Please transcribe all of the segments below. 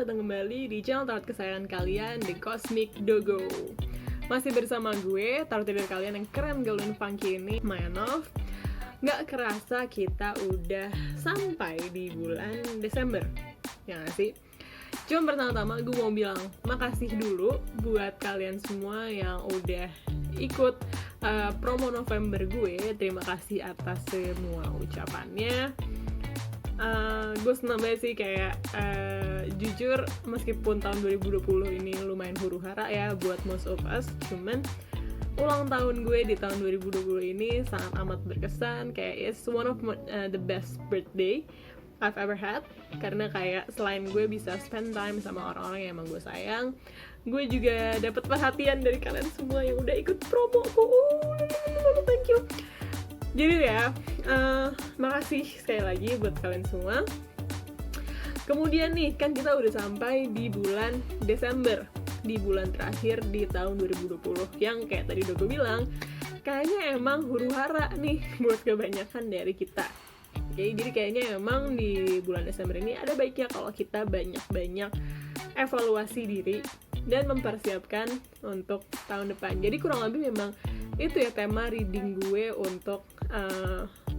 selamat datang kembali di channel tarot kesayangan kalian, The Cosmic Dogo. Masih bersama gue, tarot reader kalian yang keren, gaul, funky ini, Mayanov. Gak kerasa kita udah sampai di bulan Desember, ya gak sih? Cuma pertama-tama gue mau bilang makasih dulu buat kalian semua yang udah ikut promo November gue. Terima kasih atas semua ucapannya. Gue senang banget sih, kayak jujur meskipun tahun 2020 ini lumayan huru-hara ya buat most of us, cuman ulang tahun gue di tahun 2020 ini sangat amat berkesan. Kayak it's one of the best birthday I've ever had, karena kayak selain gue bisa spend time sama orang-orang yang emang gue sayang, gue juga dapat perhatian dari kalian semua yang udah ikut promoku. Thank you. Jadi ya, makasih sekali lagi buat kalian semua. Kemudian nih, kan kita udah sampai di bulan Desember, di bulan terakhir di tahun 2020, yang kayak tadi Dogo bilang, kayaknya emang huru-hara nih buat kebanyakan dari kita. Jadi kayaknya emang di bulan Desember ini ada baiknya kalau kita banyak-banyak evaluasi diri dan mempersiapkan untuk tahun depan. Jadi kurang lebih memang itu ya tema reading gue untuk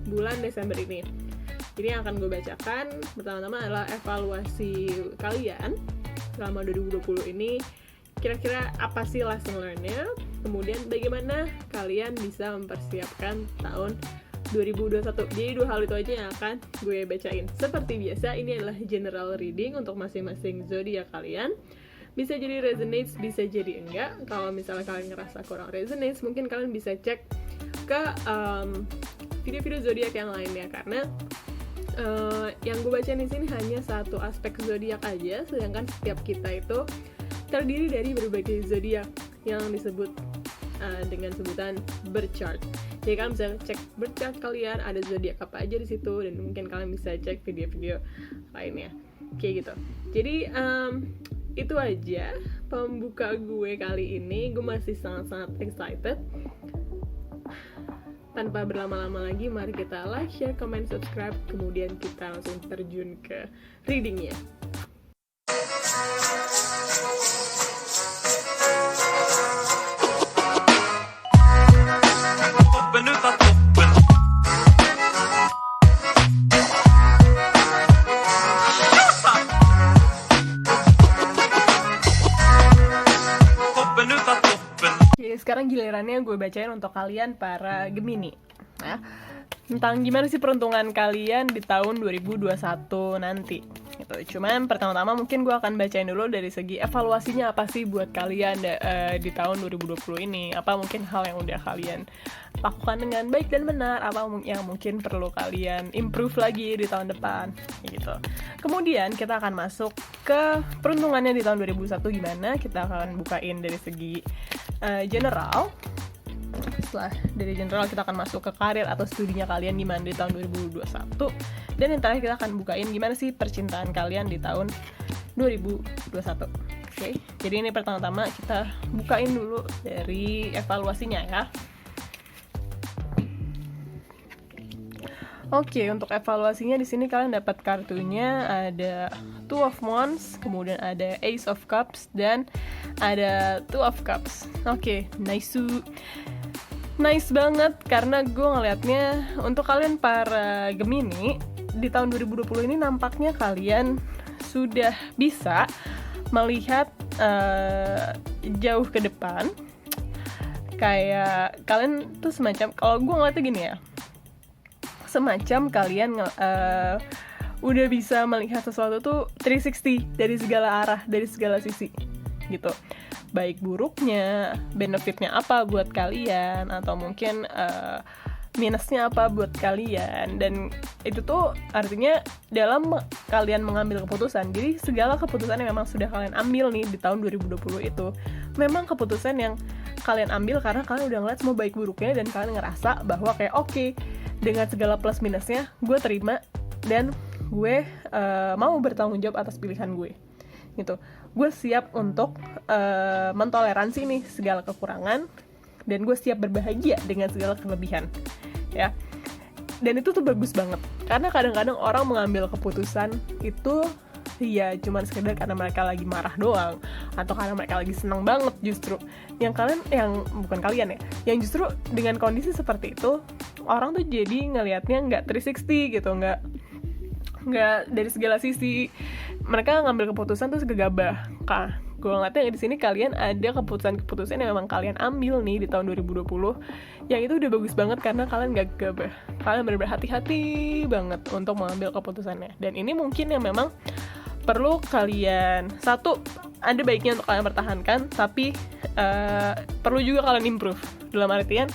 bulan Desember ini. Jadi yang akan gue bacakan pertama-tama adalah evaluasi kalian selama 2020 ini. Kira-kira apa sih lesson learn-nya? Kemudian bagaimana kalian bisa mempersiapkan tahun 2021. Jadi dua hal itu aja yang akan gue bacain. Seperti biasa, ini adalah general reading untuk masing-masing zodiak kalian. Bisa jadi resonates, bisa jadi enggak. Kalau misalnya kalian ngerasa kurang resonates, mungkin kalian bisa cek ke video-video zodiak yang lainnya, karena yang gue bacain di sini hanya satu aspek zodiak aja, sedangkan setiap kita itu terdiri dari berbagai zodiak yang disebut dengan sebutan birth chart. Jadi kalian bisa cek birth chart kalian, ada zodiak apa aja di situ, dan mungkin kalian bisa cek video-video lainnya. Kayak gitu. Jadi itu aja pembuka gue kali ini. Gue masih sangat-sangat excited. Tanpa berlama-lama lagi, mari kita like, share, comment, subscribe, kemudian kita langsung terjun ke readingnya. Sekarang gilirannya gue bacain untuk kalian para Gemini ya, tentang gimana sih peruntungan kalian di tahun 2021 nanti gitu. Cuman pertama-tama mungkin gue akan bacain dulu dari segi evaluasinya apa sih buat kalian di tahun 2020 ini. Apa mungkin hal yang udah kalian lakukan dengan baik dan benar, apa yang mungkin perlu kalian improve lagi di tahun depan gitu. Kemudian kita akan masuk ke peruntungannya di tahun 2021 gimana. Kita akan bukain dari segi general. Setelah dari general kita akan masuk ke karir atau studinya kalian gimana di tahun 2021. Dan yang terakhir kita akan bukain gimana sih percintaan kalian di tahun 2021. Oke, jadi ini pertama-tama kita bukain dulu dari evaluasinya ya. Oke, untuk evaluasinya di sini kalian dapat kartunya ada Two of Wands, kemudian ada Ace of Cups, dan ada Two of Cups. Oke, nice banget, karena gue ngelihatnya untuk kalian para Gemini di tahun 2020 ini nampaknya kalian sudah bisa melihat jauh ke depan. Kayak kalian tuh semacam, kalau gue ngeliatnya gini ya, semacam kalian udah bisa melihat sesuatu tuh 360 dari segala arah, dari segala sisi gitu. Baik buruknya, benefitnya apa buat kalian, atau mungkin minusnya apa buat kalian. Dan itu tuh artinya dalam kalian mengambil keputusan. Jadi segala keputusan yang memang sudah kalian ambil nih di tahun 2020 itu memang keputusan yang kalian ambil karena kalian udah ngeliat semua baik buruknya, dan kalian ngerasa bahwa kayak oke, dengan segala plus minusnya gue terima, dan gue mau bertanggung jawab atas pilihan gue gitu. Gue siap untuk mentoleransi nih segala kekurangan, dan gue siap berbahagia dengan segala kelebihan ya. Dan itu tuh bagus banget, karena kadang-kadang orang mengambil keputusan itu ya cuman sekedar karena mereka lagi marah doang, atau karena mereka lagi senang banget justru. Bukan kalian ya, yang justru dengan kondisi seperti itu, orang tuh jadi ngelihatnya nggak 360 gitu, nggak dari segala sisi. Mereka ngambil keputusan tuh gegabah. Gue ngeliatnya di sini kalian ada keputusan yang memang kalian ambil nih di tahun 2020, yang itu udah bagus banget karena kalian gak gegabah. Kalian benar-benar hati-hati banget untuk mengambil keputusannya. Dan ini mungkin yang memang perlu kalian, satu, ada baiknya untuk kalian pertahankan, tapi perlu juga kalian improve. Dalam artian,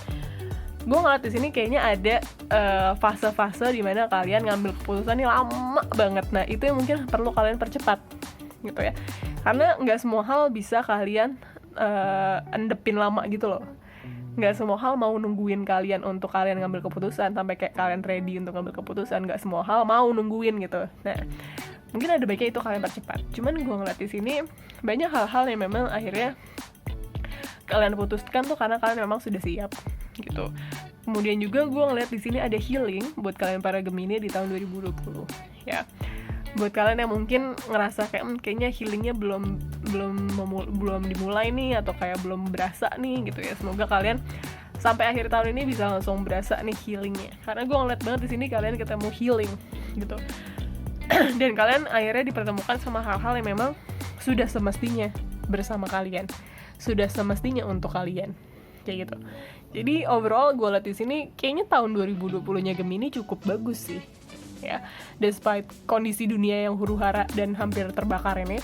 gue ngeliat di sini kayaknya ada fase-fase dimana kalian ngambil keputusan ini lama banget. Nah itu yang mungkin perlu kalian percepat gitu ya, karena nggak semua hal bisa kalian endepin lama gitu loh. Nggak semua hal mau nungguin kalian untuk kalian ngambil keputusan sampai kayak kalian ready untuk ngambil keputusan. Nggak semua hal mau nungguin gitu. Nah mungkin ada baiknya itu kalian percepat. Cuman gue ngeliat di sini banyak hal-hal yang memang akhirnya kalian putuskan tuh karena kalian memang sudah siap gitu. Kemudian juga gue ngeliat di sini ada healing buat kalian para Gemini di tahun 2020 ya. Buat kalian yang mungkin ngerasa kayak kayaknya healingnya belum dimulai nih, atau kayak belum berasa nih gitu ya, semoga kalian sampai akhir tahun ini bisa langsung berasa nih healingnya, karena gue ngeliat banget di sini kalian ketemu healing gitu. Dan kalian akhirnya dipertemukan sama hal-hal yang memang sudah semestinya bersama kalian, sudah semestinya untuk kalian kayak gitu. Jadi overall gue liat di sini kayaknya tahun 2020-nya Gemini cukup bagus sih ya, despite kondisi dunia yang huru-hara dan hampir terbakar ini,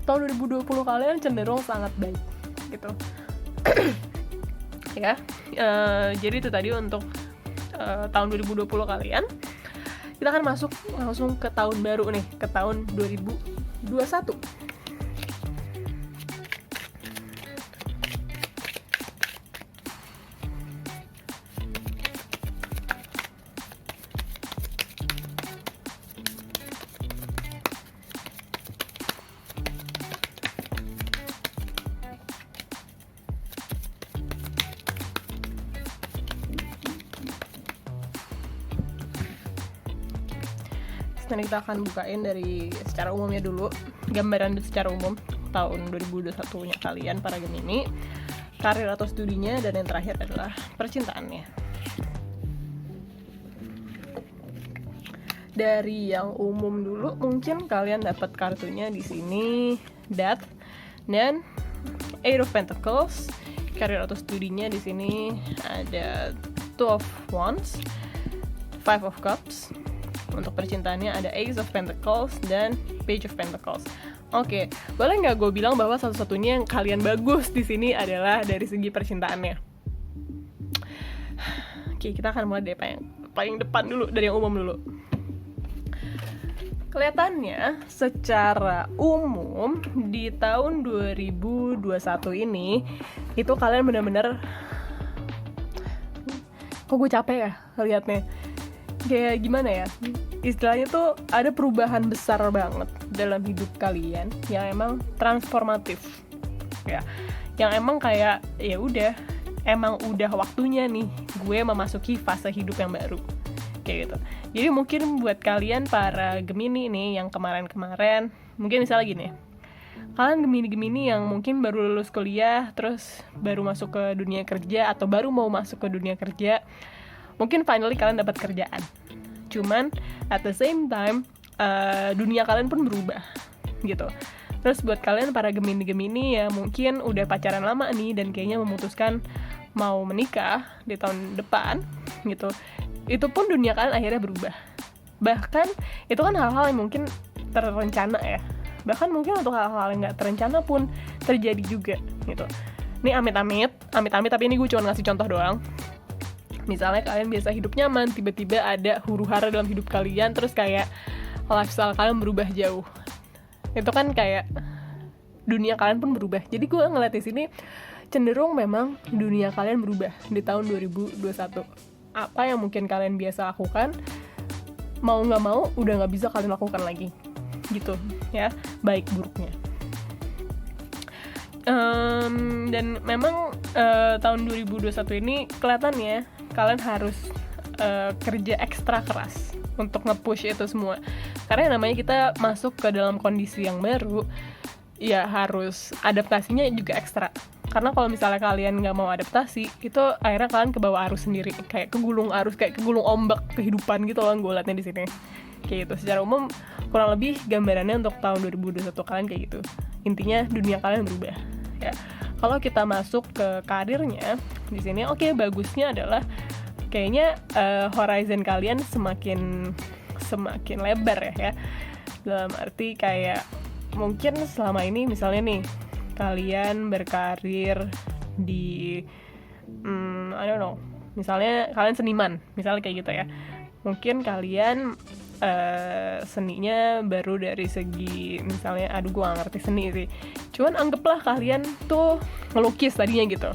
tahun 2020 kalian cenderung sangat baik gitu. Ya, jadi itu tadi untuk tahun 2020 kalian. Kita akan masuk langsung ke tahun baru nih, ke tahun 2021. Nanti kita akan bukain dari secara umumnya dulu, gambaran secara umum tahun 2021-nya kalian para Gemini, karir atau studinya, dan yang terakhir adalah percintaannya. Dari yang umum dulu, mungkin kalian dapat kartunya di sini, Death dan Eight of Pentacles. Karir atau studinya di sini ada Two of Wands, Five of Cups. Untuk percintaannya ada Ace of Pentacles dan Page of Pentacles. Oke, boleh nggak gue bilang bahwa satu-satunya yang kalian bagus di sini adalah dari segi percintaannya? Oke, kita akan mulai dari paling depan dulu, dari yang umum dulu. Kelihatannya secara umum di tahun 2021 ini itu kalian benar-benar, kok gue capek ya liatnya, kayak gimana ya, istilahnya tuh ada perubahan besar banget dalam hidup kalian yang emang transformatif ya, yang emang kayak ya udah, emang udah waktunya nih gue memasuki fase hidup yang baru kayak gitu. Jadi mungkin buat kalian para Gemini nih yang kemarin-kemarin, mungkin misalnya gini, kalian Gemini-Gemini yang mungkin baru lulus kuliah terus baru masuk ke dunia kerja, atau baru mau masuk ke dunia kerja, mungkin finally kalian dapat kerjaan. Cuman at the same time dunia kalian pun berubah gitu. Terus buat kalian para Gemini-Gemini ya mungkin udah pacaran lama nih dan kayaknya memutuskan mau menikah di tahun depan gitu, itu pun dunia kalian akhirnya berubah. Bahkan itu kan hal-hal yang mungkin terencana ya, bahkan mungkin untuk hal-hal yang gak terencana pun terjadi juga gitu. Ini amit-amit, tapi ini gue cuma ngasih contoh doang. Misalnya kalian biasa hidup nyaman, tiba-tiba ada huru-hara dalam hidup kalian, terus kayak lifestyle kalian berubah jauh. Itu kan kayak dunia kalian pun berubah. Jadi gue ngeliat di sini cenderung memang dunia kalian berubah di tahun 2021. Apa yang mungkin kalian biasa lakukan, mau nggak mau udah nggak bisa kalian lakukan lagi, gitu ya, baik buruknya. Dan memang tahun 2021 ini kelihatannya kalian harus kerja ekstra keras untuk nge-push itu semua. Karena namanya kita masuk ke dalam kondisi yang baru, ya harus adaptasinya juga ekstra. Karena kalau misalnya kalian nggak mau adaptasi, itu akhirnya kalian ke bawah arus sendiri, kayak kegulung arus, kayak kegulung ombak kehidupan gitu loh, gue liatnya di sini. Kayak gitu. Secara umum kurang lebih gambarannya untuk tahun 2021 kalian kayak gitu. Intinya dunia kalian berubah. Ya. Kalau kita masuk ke karirnya di sini, oke, bagusnya adalah kayaknya horizon kalian semakin lebar ya. Dalam arti kayak mungkin selama ini misalnya nih kalian berkarir di I don't know, misalnya kalian seniman, misalnya kayak gitu ya. Mungkin kalian seninya baru dari segi misalnya, aduh gue gak ngerti seni sih, cuman anggaplah kalian tuh ngelukis tadinya gitu.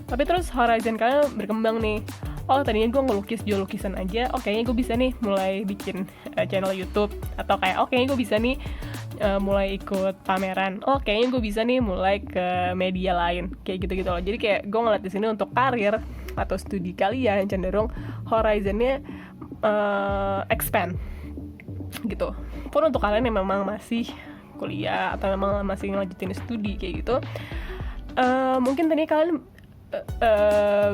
Tapi terus horizon kalian berkembang nih, oh tadinya gue ngelukis jual lukisan aja, oh kayaknya gue bisa nih mulai bikin channel YouTube, atau kayak oh kayaknya gue bisa nih mulai ikut pameran, oh kayaknya gue bisa nih mulai ke media lain, kayak gitu-gitu loh. Jadi kayak gue ngeliat di sini untuk karir atau studi kalian cenderung horizonnya expand gitu. Pun untuk kalian yang memang masih kuliah atau memang masih ngelanjutin studi kayak gitu, mungkin tadi kalian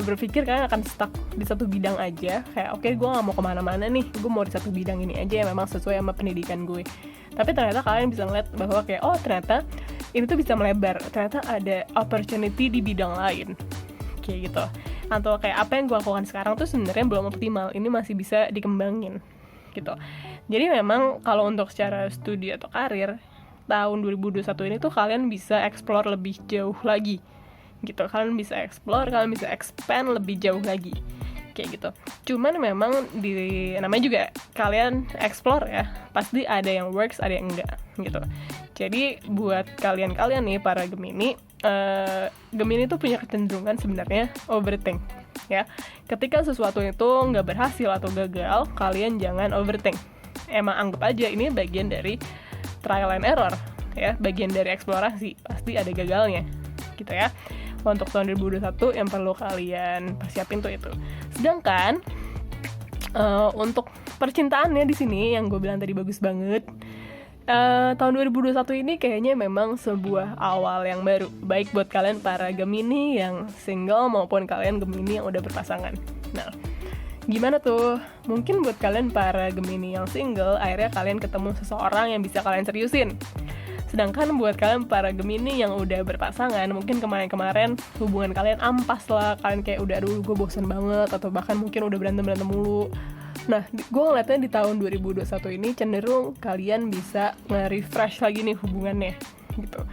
berpikir kalian akan stuck di satu bidang aja, kayak oke, gue gak mau kemana-mana nih, gue mau di satu bidang ini aja yang memang sesuai sama pendidikan gue. Tapi ternyata kalian bisa ngeliat bahwa kayak oh ternyata ini tuh bisa melebar, ternyata ada opportunity di bidang lain kayak gitu. Atau kayak apa yang gue lakukan sekarang tuh sebenarnya belum optimal, ini masih bisa dikembangin gitu. Jadi memang kalau untuk secara studi atau karir tahun 2021 ini tuh kalian bisa explore lebih jauh lagi gitu. Kalian bisa explore, kalian bisa expand lebih jauh lagi kayak gitu. Cuman memang di namanya juga kalian explore ya, pasti ada yang works, ada yang enggak gitu. Jadi buat kalian-kalian nih para Gemini, Gemini tuh punya kecenderungan sebenarnya overthink ya. Ketika sesuatu itu nggak berhasil atau gagal, kalian jangan overthink. Emang anggap aja ini bagian dari trial and error ya, bagian dari eksplorasi, pasti ada gagalnya gitu ya. Untuk tahun 2021 yang perlu kalian persiapin tuh itu. Sedangkan untuk percintaannya di sini yang gue bilang tadi bagus banget. Tahun 2021 ini kayaknya memang sebuah awal yang baru, baik buat kalian para Gemini yang single maupun kalian Gemini yang udah berpasangan. Nah, gimana tuh? Mungkin buat kalian para Gemini yang single, akhirnya kalian ketemu seseorang yang bisa kalian seriusin. Sedangkan buat kalian para Gemini yang udah berpasangan, mungkin kemarin-kemarin hubungan kalian ampas lah, kalian kayak udah aduh gue bosan banget, atau bahkan mungkin udah berantem mulu. Nah, gue ngeliatnya di tahun 2021 ini cenderung kalian bisa nge-refresh lagi nih hubungannya gitu.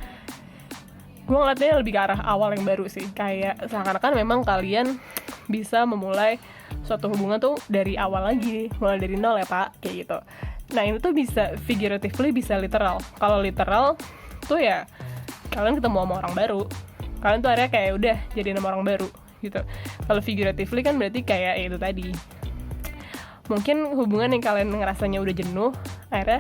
Gue ngeliatnya lebih ke arah awal yang baru sih, kayak seakan-akan memang kalian bisa memulai suatu hubungan tuh dari awal lagi, mulai dari nol ya pak, kayak gitu. Nah ini tuh bisa figuratively, bisa literal. Kalau literal tuh ya kalian ketemu sama orang baru, kalian tuh akhirnya kayak udah jadi nama orang baru gitu. Kalau figuratively kan berarti kayak itu tadi, mungkin hubungan yang kalian ngerasanya udah jenuh, akhirnya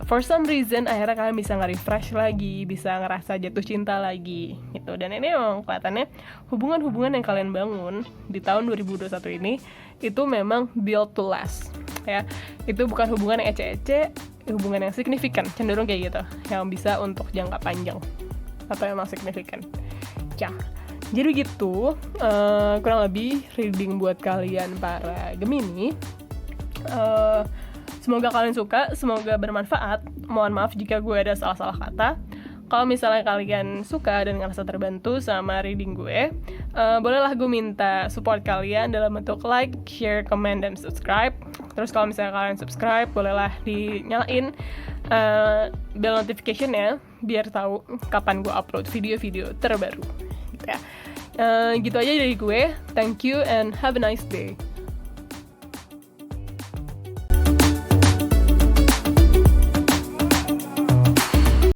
for some reason akhirnya kalian bisa nge-refresh lagi, bisa ngerasa jatuh cinta lagi gitu. Dan ini memang kelihatannya hubungan-hubungan yang kalian bangun di tahun 2021 ini itu memang built to last ya. Itu bukan hubungan yang ece-ece, hubungan yang signifikan, cenderung kayak gitu, yang bisa untuk jangka panjang atau emang signifikan ya. Jadi gitu, kurang lebih reading buat kalian para Gemini. Semoga kalian suka, semoga bermanfaat. Mohon maaf jika gue ada salah-salah kata. Kalau misalnya kalian suka dan ngerasa terbantu sama reading gue, bolehlah gue minta support kalian dalam bentuk like, share, comment, dan subscribe. Terus kalau misalnya kalian subscribe, bolehlah dinyalain bell notification-nya biar tahu kapan gue upload video-video terbaru gitu ya. Gitu aja dari gue. Thank you and have a nice day.